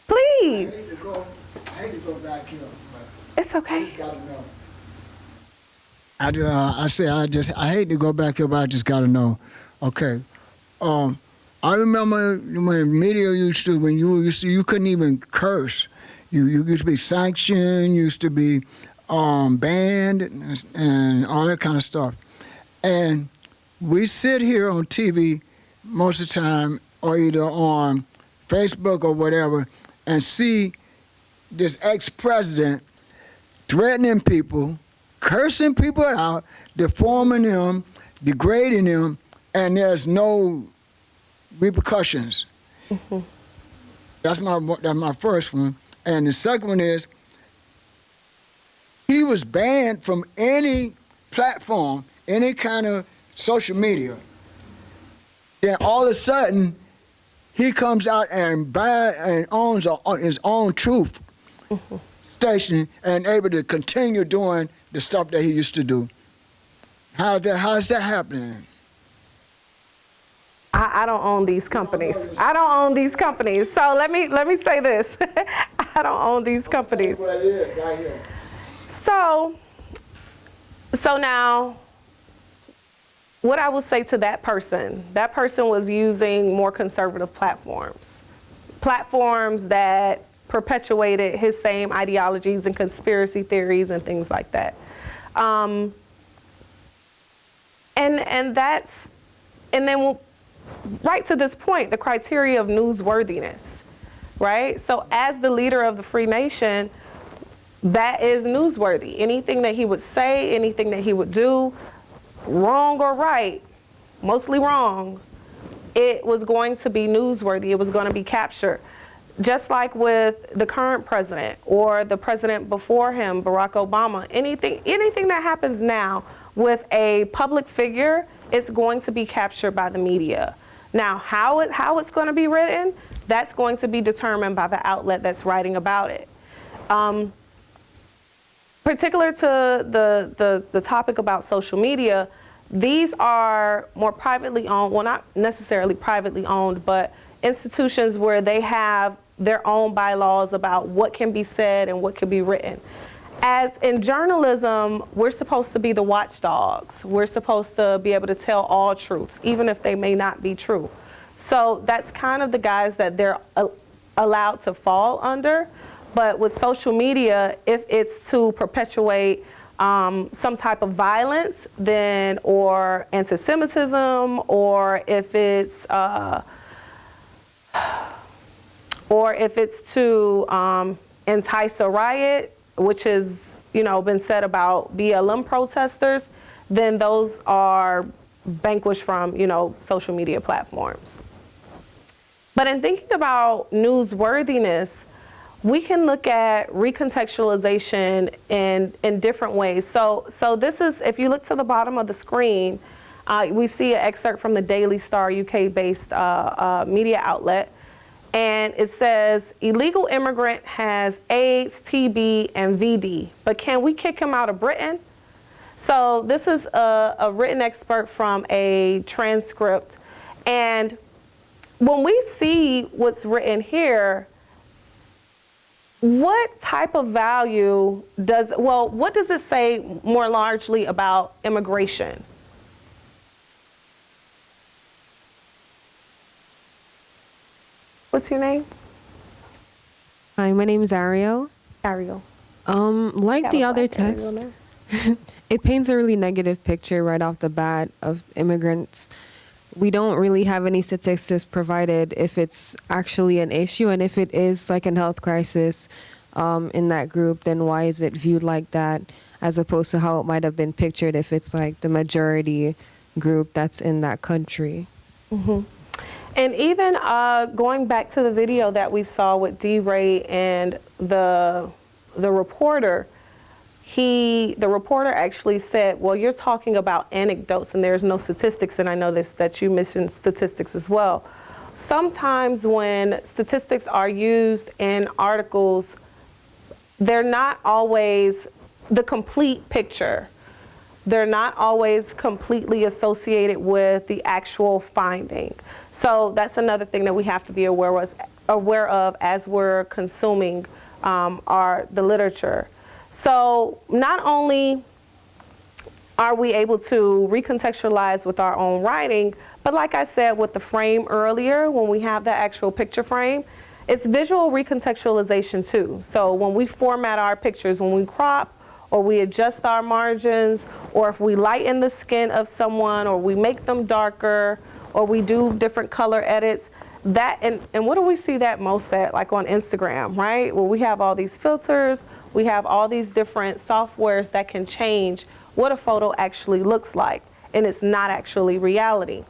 Please. I hate to go back here, but it's okay. I just gotta know. I hate to go back here, but I just gotta know. Okay. I remember when media when you couldn't even curse. You used to be sanctioned, used to be banned, and all that kind of stuff. And we sit here on TV most of the time, or either on Facebook or whatever, and see this ex-president threatening people, cursing people out, deforming them, degrading them, and there's no repercussions. Mm-hmm. That's my first one. And the second one is, he was banned from any platform, any kind of social media. Then all of a sudden, he comes out and owns his own truth station and able to continue doing the stuff that he used to do. How's that happening? I don't own these companies. I don't own these companies. So let me say this. I don't own these companies. So now, what I will say to that person was using more conservative platforms that perpetuated his same ideologies and conspiracy theories and things like that. And then right to this point, the criteria of newsworthiness, right? So as the leader of the free nation, that is newsworthy. Anything that he would say, anything that he would do, wrong or right, mostly wrong, it was going to be newsworthy. It was going to be captured. Just like with the current president or the president before him, Barack Obama, anything that happens now with a public figure, it's going to be captured by the media. Now, how it's going to be written, that's going to be determined by the outlet that's writing about it. Particular to the topic about social media, these are more privately owned, well, not necessarily privately owned, but institutions where they have their own bylaws about what can be said and what can be written. As in journalism, we're supposed to be the watchdogs. We're supposed to be able to tell all truths, even if they may not be true. So that's kind of the guys that they're allowed to fall under. But with social media, if it's to perpetuate some type of violence, then, or anti-Semitism, or if it's to entice a riot, which has, been said about BLM protesters, then those are vanquished from, social media platforms. But in thinking about newsworthiness, we can look at recontextualization in different ways. So this is, if you look to the bottom of the screen, we see an excerpt from the Daily Star, UK-based media outlet. And it says, illegal immigrant has AIDS, TB, and VD, but can we kick him out of Britain? So this is a written excerpt from a transcript. And when we see what's written here, what type of value what does it say more largely about immigration? What's your name? Hi, my name is Ariel. Ariel. Like the other text, it paints a really negative picture right off the bat of immigrants. We don't really have any statistics provided if it's actually an issue, and if it is like a health crisis in that group, then why is it viewed like that, as opposed to how it might have been pictured if it's like the majority group that's in that country. Mm-hmm. And even going back to the video that we saw with D. Ray and the reporter, the reporter actually said, well, you're talking about anecdotes and there's no statistics, and I know that you mentioned statistics as well. Sometimes when statistics are used in articles, they're not always the complete picture. They're not always completely associated with the actual finding. So that's another thing that we have to be aware of as we're consuming the literature. So not only are we able to recontextualize with our own writing, but like I said with the frame earlier, when we have the actual picture frame, it's visual recontextualization too. So when we format our pictures, when we crop or we adjust our margins, or if we lighten the skin of someone, or we make them darker, or we do different color edits, and what do we see that most at? Like on Instagram, right? Where we have all these filters, we have all these different softwares that can change what a photo actually looks like, and it's not actually reality.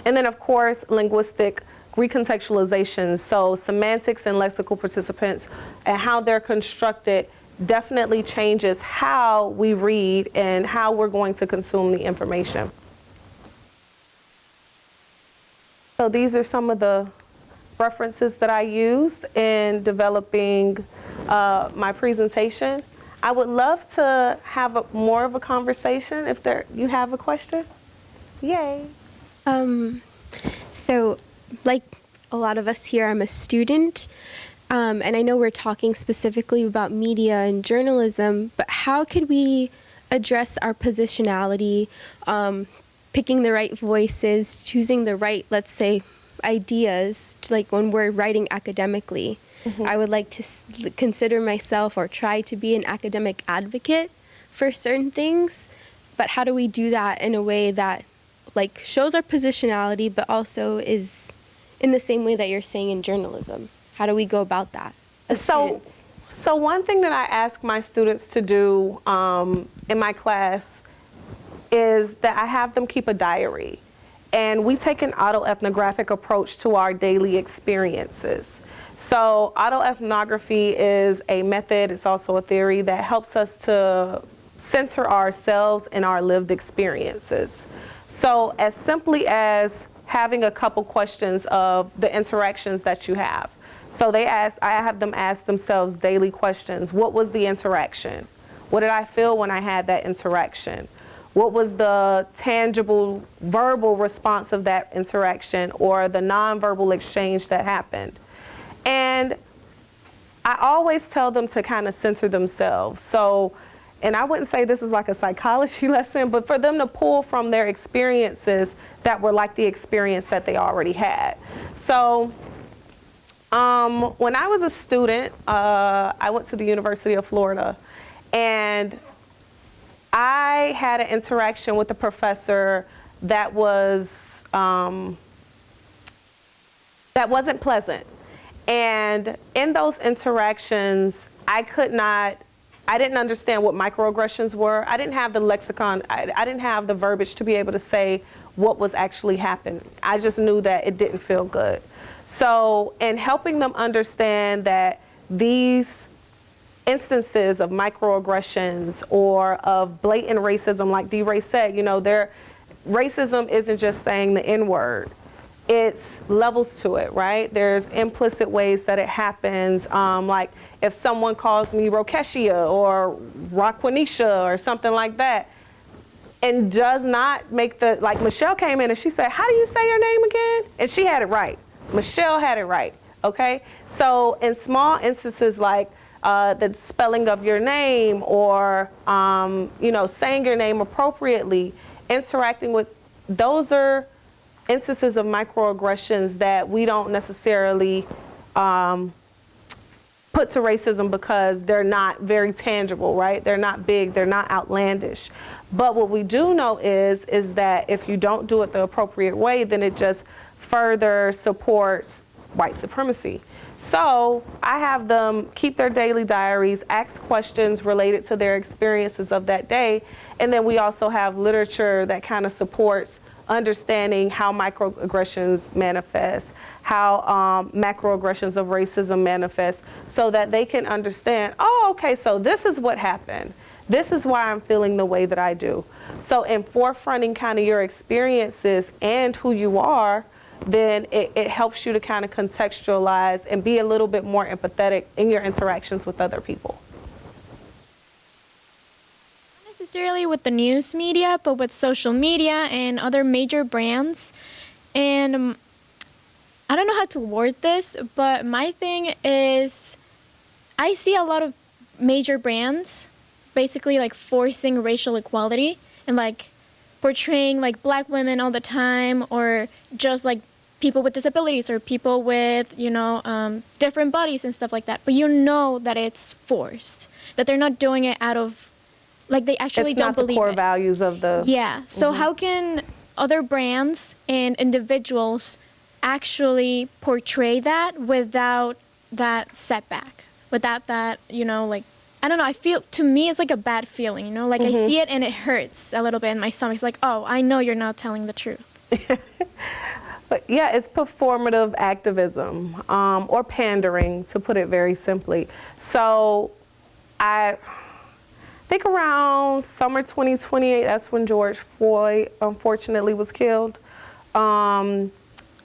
And then of course, linguistic recontextualizations, so semantics and lexical participants and how they're constructed definitely changes how we read and how we're going to consume the information. So these are some of the references that I used in developing my presentation. I would love to have more of a conversation if you have a question. Yay. So like a lot of us here, I'm a student. And I know we're talking specifically about media and journalism, but how could we address our positionality, picking the right voices, choosing the right, let's say, ideas, like when we're writing academically? Mm-hmm. I would like to consider myself or try to be an academic advocate for certain things, but how do we do that in a way that like shows our positionality, but also is in the same way that you're saying in journalism? How do we go about that as students? So one thing that I ask my students to do in my class is that I have them keep a diary. And we take an autoethnographic approach to our daily experiences. So autoethnography is a method, it's also a theory that helps us to center ourselves in our lived experiences. So as simply as having a couple questions of the interactions that you have. So I have them ask themselves daily questions. What was the interaction? What did I feel when I had that interaction? What was the tangible verbal response of that interaction or the nonverbal exchange that happened? And I always tell them to kind of center themselves. So, and I wouldn't say this is like a psychology lesson, but for them to pull from their experiences that were like the experience that they already had. So, when I was a student, I went to the University of Florida, and I had an interaction with a professor that wasn't pleasant. And in those interactions, I didn't understand what microaggressions were. I didn't have the lexicon, I didn't have the verbiage to be able to say what was actually happening. I just knew that it didn't feel good. So in helping them understand that these instances of microaggressions or of blatant racism, like D-Ray said, racism isn't just saying the N-word. It's levels to it, right? There's implicit ways that it happens. Like if someone calls me Rokeshia or Rokeshia or something like that, and does not make like Michelle came in and she said, how do you say your name again? And she had it right. Michelle had it right, okay? So in small instances like the spelling of your name or, saying your name appropriately, interacting with, those are instances of microaggressions that we don't necessarily put to racism because they're not very tangible, right? They're not big, they're not outlandish. But what we do know is that if you don't do it the appropriate way, then it just further supports white supremacy. So I have them keep their daily diaries, ask questions related to their experiences of that day, and then we also have literature that kind of supports understanding how microaggressions manifest, how macroaggressions of racism manifest, so that they can understand, oh, okay, so this is what happened. This is why I'm feeling the way that I do. So in forefronting kind of your experiences and who you are, then it helps you to kind of contextualize and be a little bit more empathetic in your interactions with other people. Not necessarily with the news media, but with social media and other major brands. And I don't know how to word this, but my thing is I see a lot of major brands basically like forcing racial equality and like portraying like black women all the time, or just like people with disabilities or people with, you know, different bodies and stuff like that. But you know that it's forced, that they're not doing it out of, like, they actually don't believe it. It's not the core values of the... Yeah. So how can other brands and individuals actually portray that without that setback, without that, you know, like, I don't know, I feel, to me, it's like a bad feeling, you know? Like, I see it and it hurts a little bit in my stomach. It's like, oh, I know you're not telling the truth. But yeah, it's performative activism, or pandering, to put it very simply. So I think around summer 2020, that's when George Floyd unfortunately was killed. A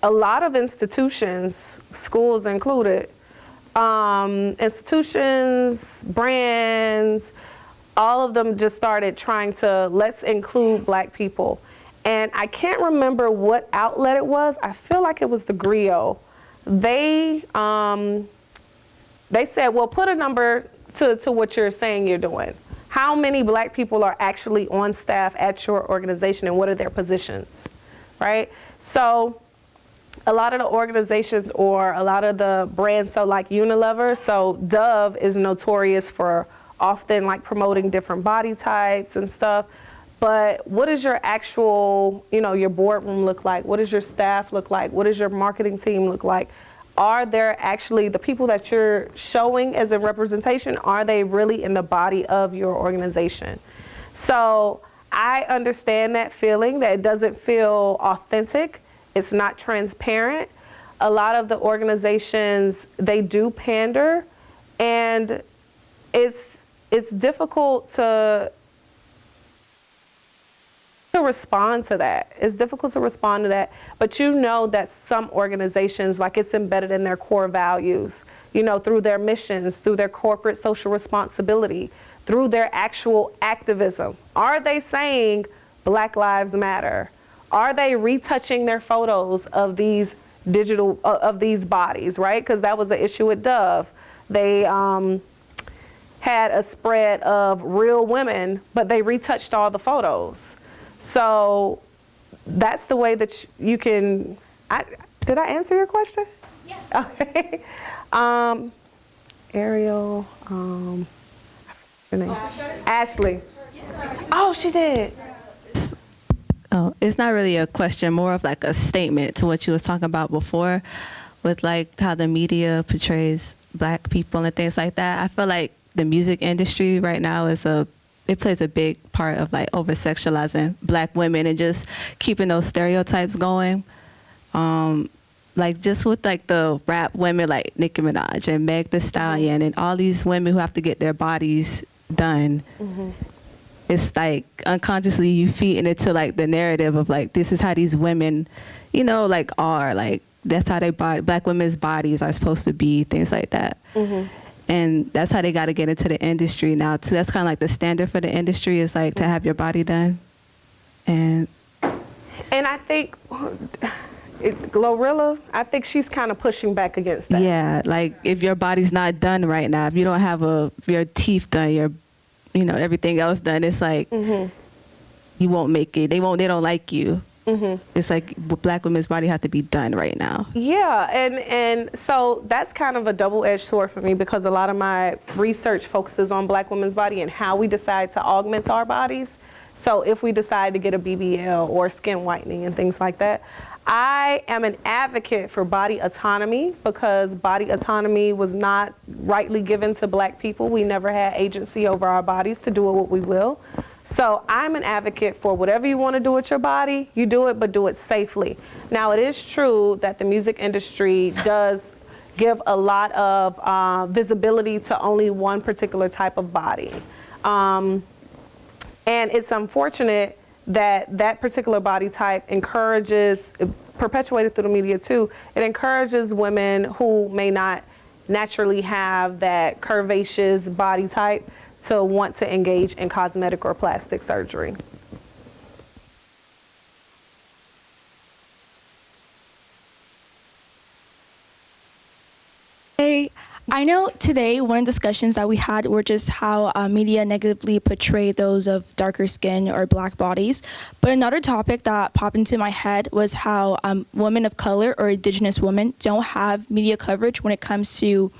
lot of institutions, schools included, institutions, brands, all of them just started trying to, let's include black people. And I can't remember what outlet it was. I feel like it was the Griot. They said, well, put a number to what you're saying you're doing. How many black people are actually on staff at your organization, and what are their positions, right? So a lot of the organizations or a lot of the brands, so like Unilever, so Dove is notorious for often like promoting different body types and stuff. But what does your actual, you know, your boardroom look like? What does your staff look like? What does your marketing team look like? Are there actually, the people that you're showing as a representation, are they really in the body of your organization? So I understand that feeling, that it doesn't feel authentic. It's not transparent. A lot of the organizations, they do pander, and it's difficult to respond to that. It's difficult to respond to that, but you know that some organizations, like, it's embedded in their core values, you know, through their missions, through their corporate social responsibility, through their actual activism. Are they saying Black Lives Matter? Are they retouching their photos of these digital, of these bodies, right? Because that was the issue with Dove. They had a spread of real women, but they retouched all the photos. So that's the way that you can, did I answer your question? Yes. Okay. Ariel, her name? Ashley. Oh, she did. Oh, it's not really a question, more of like a statement to what you was talking about before, with like how the media portrays black people and things like that. I feel like the music industry right now it plays a big part of like over-sexualizing black women and just keeping those stereotypes going. Like just with like the rap women like Nicki Minaj and Meg Thee Stallion and all these women who have to get their bodies done. It's like unconsciously you feeding it to like the narrative of like, this is how these women, you know, like are, like that's how black women's bodies are supposed to be, things like that. And that's how they got to get into the industry now too. That's kind of like the standard for the industry, is like to have your body done. And I think Glorilla, I think she's kind of pushing back against that. Yeah, like if your body's not done right now, if you don't have your teeth done, your, you know, everything else done, it's like you won't make it. They don't like you. It's like black women's body have to be done right now. Yeah, and so that's kind of a double-edged sword for me, because a lot of my research focuses on black women's body and how we decide to augment our bodies. So if we decide to get a BBL or skin whitening and things like that, I am an advocate for body autonomy, because body autonomy was not rightly given to black people. We never had agency over our bodies to do what we will. So I'm an advocate for whatever you want to do with your body, you do it, but do it safely. Now, it is true that the music industry does give a lot of visibility to only one particular type of body. And it's unfortunate that that particular body type encourages, perpetuated through the media too, it encourages women who may not naturally have that curvaceous body type to want to engage in cosmetic or plastic surgery. Hey, I know today one of the discussions that we had were just how media negatively portray those of darker skin or black bodies. But another topic that popped into my head was how women of color or indigenous women don't have media coverage when it comes to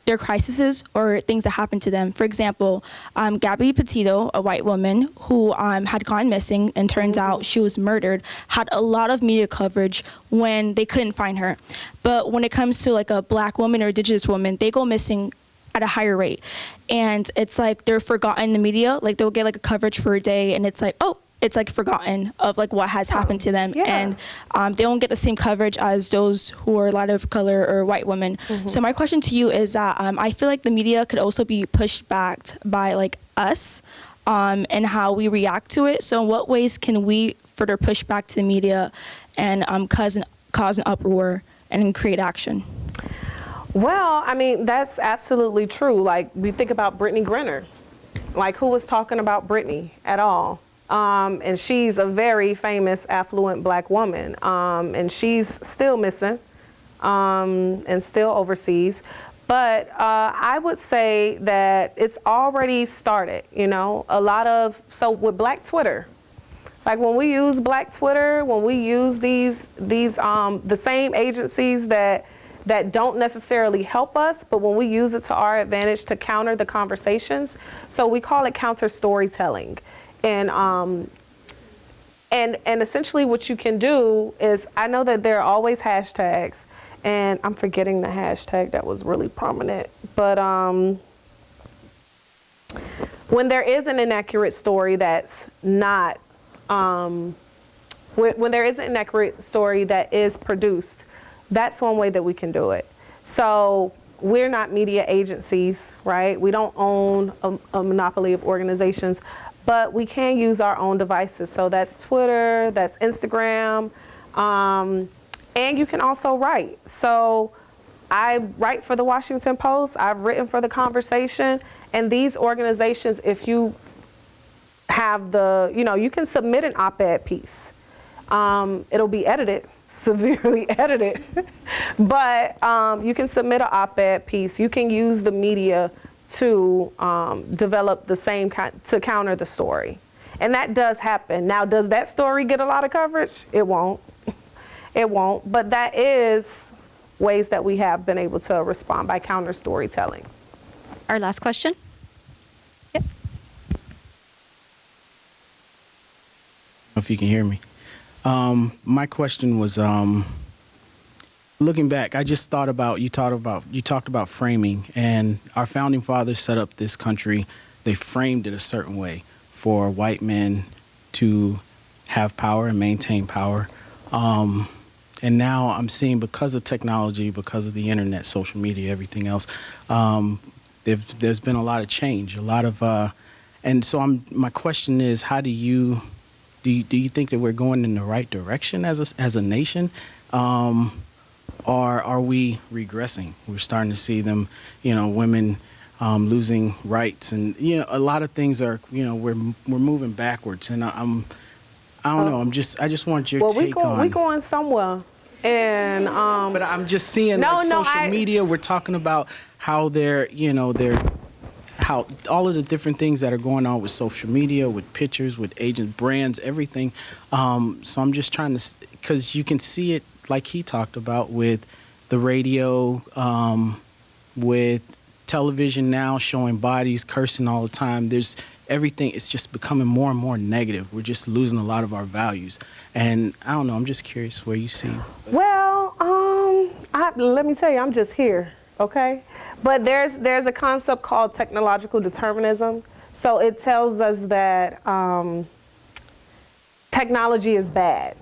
their crises or things that happen to them. For example, Gabby Petito, a white woman who had gone missing and turns out she was murdered, had a lot of media coverage when they couldn't find her. But when it comes to like a black woman or indigenous woman, they go missing at a higher rate. And it's like they're forgotten in the media. Like they'll get like a coverage for a day and it's like, oh, it's like forgotten of like what has happened to them. Yeah. And they don't get the same coverage as those who are a lot of color or white women. So my question to you is that I feel like the media could also be pushed back by like us and how we react to it. So in what ways can we further push back to the media and cause an uproar and create action? Well, I mean, that's absolutely true. Like we think about Brittany Griner. Like who was talking about Brittany at all? And she's a very famous, affluent black woman. And she's still missing and still overseas. But I would say that it's already started, you know, so with Black Twitter, like when we use Black Twitter, when we use the same agencies that don't necessarily help us, but when we use it to our advantage to counter the conversations, so we call it counter storytelling. And essentially what you can do is, I know that there are always hashtags, and I'm forgetting the hashtag that was really prominent, but when there is an inaccurate story that's not, when there is an inaccurate story that is produced, that's one way that we can do it. So we're not media agencies, right? We don't own a monopoly of organizations, but we can use our own devices. So that's Twitter, that's Instagram, and you can also write. So I write for the Washington Post, I've written for The Conversation, and these organizations, if you have you can submit an op-ed piece. It'll be edited, severely edited, but you can submit an op-ed piece. You can use the media to develop the same to counter the story. And that does happen. Now, does that story get a lot of coverage? It won't. It won't. But that is ways that we have been able to respond by counter storytelling. Our last question. Yep. If you can hear me. My question was, looking back, I just thought about, you talked about framing, and our founding fathers set up this country. They framed it a certain way for white men to have power and maintain power. And now I'm seeing, because of technology, because of the internet, social media, everything else, there's been a lot of change, and so my question is, how do you think that we're going in the right direction as a nation? Or are we regressing? We're starting to see them, women losing rights, and a lot of things are, we're moving backwards. And I don't know. I just want your take on. We're going somewhere, and but I'm just seeing social media. We're talking about how how all of the different things that are going on with social media, with pictures, with agent brands, everything. So I'm just trying to, because you can see it, like he talked about, with the radio, with television now showing bodies, cursing all the time. There's everything. It's just becoming more and more negative. We're just losing a lot of our values. And I don't know, I'm just curious where you see. Well, let me tell you, I'm just here, okay? But there's a concept called technological determinism. So it tells us that technology is bad.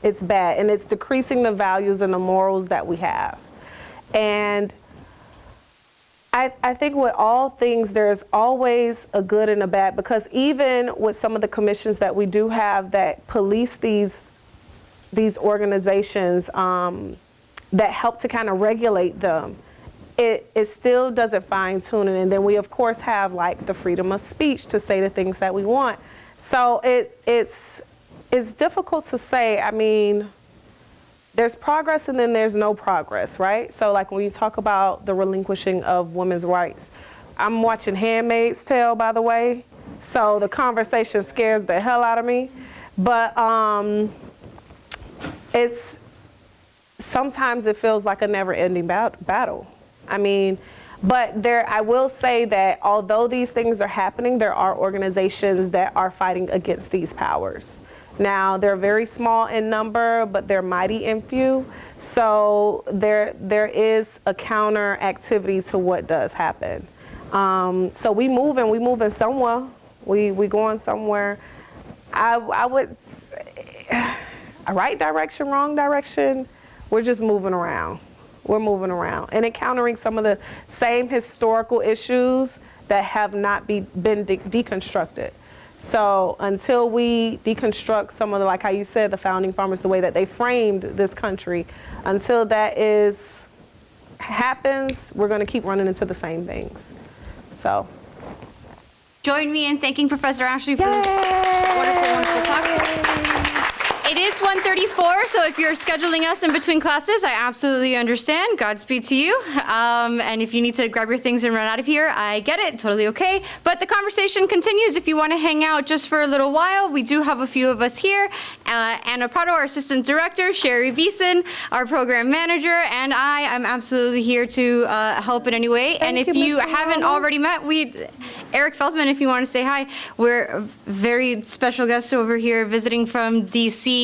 It's bad, and it's decreasing the values and the morals that we have. And I think with all things, there's always a good and a bad, because even with some of the commissions that we do have that police these organizations that help to kind of regulate them, it still doesn't fine tune it. And then we of course have like the freedom of speech to say the things that we want. So it's difficult to say. I mean, there's progress and then there's no progress, right? So like when you talk about the relinquishing of women's rights, I'm watching Handmaid's Tale, by the way, so the conversation scares the hell out of me. But sometimes it feels like a never-ending battle. I mean, but I will say that although these things are happening, there are organizations that are fighting against these powers. Now, they're very small in number, but they're mighty in few. So there is a counter activity to what does happen. So we moving somewhere. We going somewhere. I would, right direction, wrong direction, we're just moving around. We're moving around and encountering some of the same historical issues that have not been deconstructed. So until we deconstruct some of the, like how you said, the founding fathers, the way that they framed this country, until that happens, we're going to keep running into the same things. So join me in thanking Professor Ashley for this wonderful, wonderful talk. It is 1:34, so if you're scheduling us in between classes, I absolutely understand. Godspeed to you. And if you need to grab your things and run out of here, I get it. Totally okay. But the conversation continues. If you want to hang out just for a little while, we do have a few of us here. Anna Prado, our assistant director, Sherry Beeson, our program manager, and I'm absolutely here to help in any way. And if you haven't already met, Eric Feldman, if you want to say hi, we're a very special guest over here visiting from DC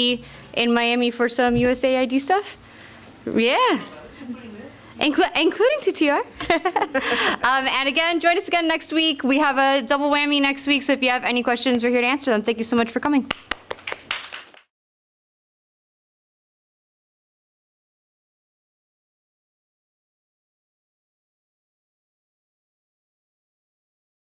in Miami for some USAID stuff. Yeah. Including TTR. And again, join us again next week. We have a double whammy next week, so if you have any questions, we're here to answer them. Thank you so much for coming.